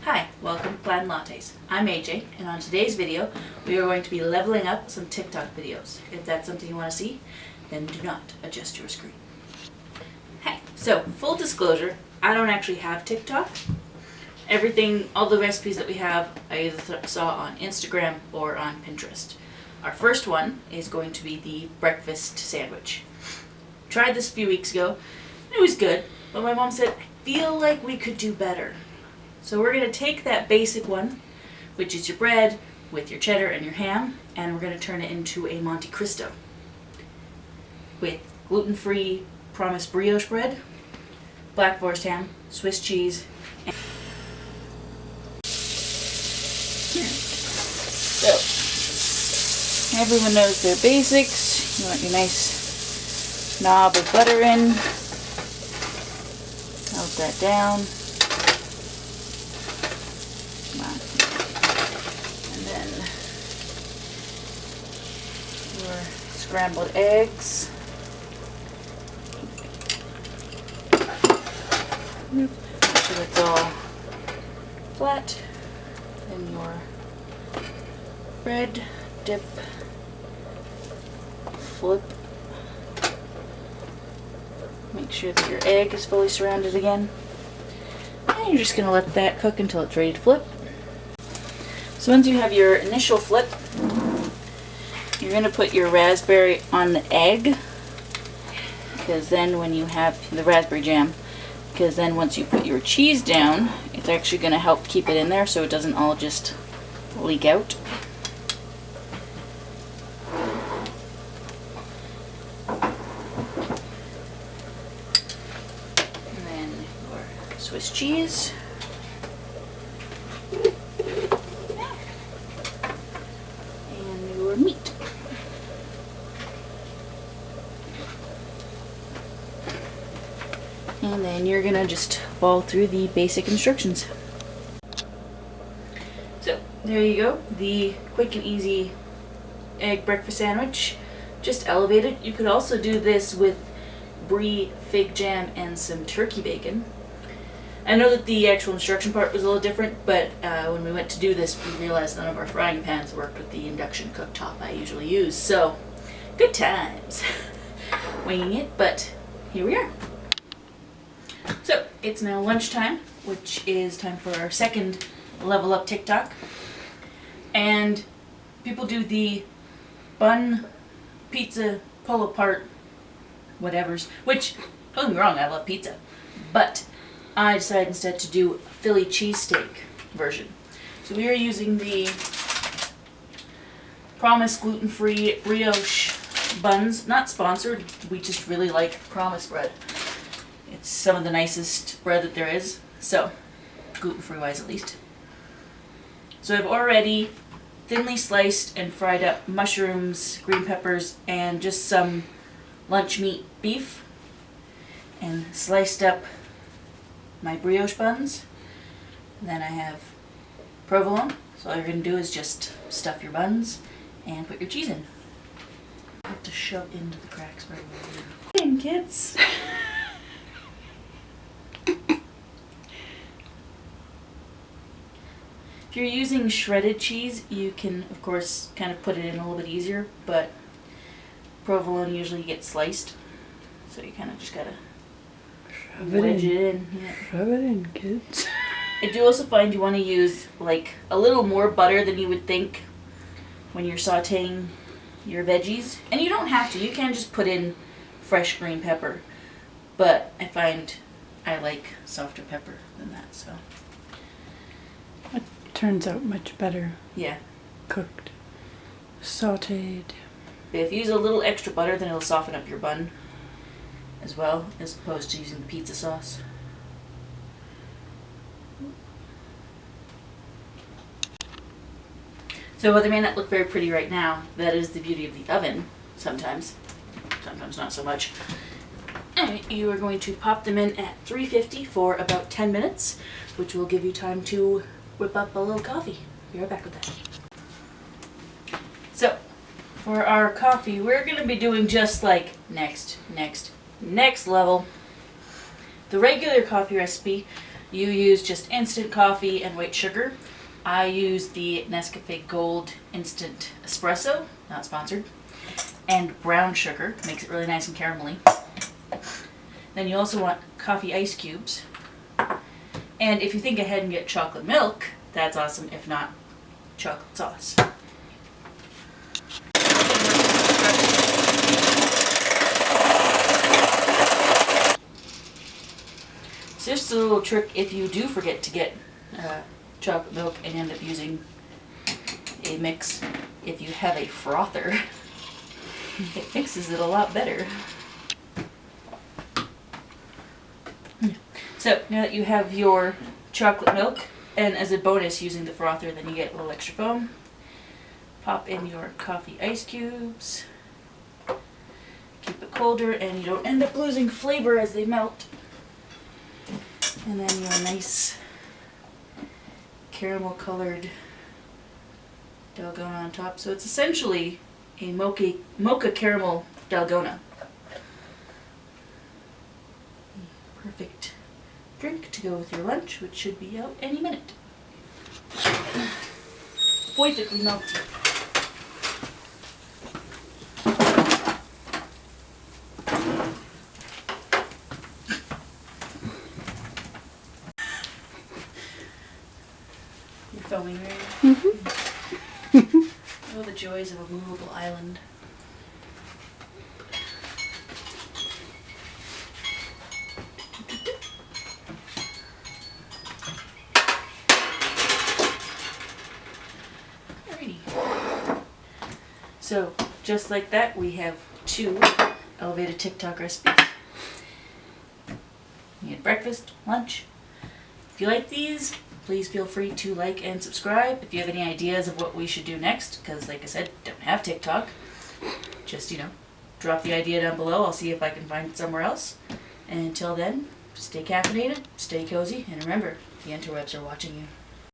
Hi, welcome to Plaid Lattes. I'm AJ, and on today's video, we are going to be leveling up some TikTok videos. If that's something you want to see, then do not adjust your screen. Hey, so full disclosure, I don't actually have TikTok. Everything, all the recipes that we have, I either saw on Instagram or on Pinterest. Our first one is going to be the breakfast sandwich. Tried this a few weeks ago, and it was good, but my mom said, I feel like we could do better. So we're going to take that basic one, which is your bread with your cheddar and your ham, and we're going to turn it into a Monte Cristo with gluten-free Promise brioche bread, Black Forest ham, Swiss cheese, and so everyone knows their basics. You want your nice knob of butter in, melt that down. Your scrambled eggs. Make sure it's all flat. Then your bread, dip, flip. Make sure that your egg is fully surrounded again. And you're just going to let that cook until it's ready to flip. So once you have your initial flip, you're going to put your raspberry on the egg, because then when you have the raspberry jam, because then once you put your cheese down, it's actually going to help keep it in there so it doesn't all just leak out. And then your Swiss cheese. And your meat. And then you're going to just follow through the basic instructions. So, there you go. The quick and easy egg breakfast sandwich. Just elevated. You could also do this with brie, fig jam, and some turkey bacon. I know that the actual instruction part was a little different, but when we went to do this, we realized none of our frying pans worked with the induction cooktop I usually use. So, good times. Winging it, but here we are. So, it's now lunchtime, which is time for our second level up TikTok. And people do the bun pizza pull apart whatevers, which, don't get me wrong, I love pizza. But I decided instead to do a Philly cheesesteak version. So we are using the Promise gluten-free brioche buns. Not sponsored, we just really like Promise bread. It's some of the nicest bread that there is, so gluten-free wise at least. So I've already thinly sliced and fried up mushrooms, green peppers, and just some lunch meat beef, and sliced up my brioche buns. And then I have provolone, so all you're going to do is just stuff your buns and put your cheese in. I have to shove into the cracks right away. In, kids! If you're using shredded cheese, you can, of course, kind of put it in a little bit easier, but provolone usually gets sliced, so you kind of just gotta wedge it in. Yeah. Shove it in, kids. I do also find you want to use like a little more butter than you would think when you're sauteing your veggies. And you don't have to, you can just put in fresh green pepper, but I find I like softer pepper than that, so. It turns out much better Yeah. cooked, sauteed. But if you use a little extra butter, then it'll soften up your bun as well, as opposed to using pizza sauce. So while they may not look very pretty right now, that is the beauty of the oven sometimes. Sometimes not so much. And you are going to pop them in at 350 for about 10 minutes, which will give you time to whip up a little coffee. Be right back with that. So, for our coffee, we're going to be doing just like next level. The regular coffee recipe You use just instant coffee and white sugar. I use the Nescafe Gold Instant Espresso, not sponsored, and brown sugar. Makes it really nice and caramelly. Then you also want coffee ice cubes. And if you think ahead and get chocolate milk, that's awesome. If not, chocolate sauce. So just a little trick if you do forget to get chocolate milk and end up using a mix, if you have a frother, it mixes it a lot better. So now that you have your chocolate milk, and as a bonus using the frother, then you get a little extra foam. Pop in your coffee ice cubes. Keep it colder and you don't end up losing flavor as they melt. And then your nice caramel colored Dalgona on top. So it's essentially a mocha caramel Dalgona. Perfect drink to go with your lunch, which should be out any minute. Perfectly melted. You're filming, right? Mm-hmm. Oh, the joys of a movable island. So, just like that, we have 2 elevated TikTok recipes. We had breakfast, lunch. If you like these, please feel free to like and subscribe. If you have any ideas of what we should do next, because like I said, don't have TikTok, just, drop the idea down below. I'll see if I can find it somewhere else. And until then, stay caffeinated, stay cozy, and remember, the interwebs are watching you.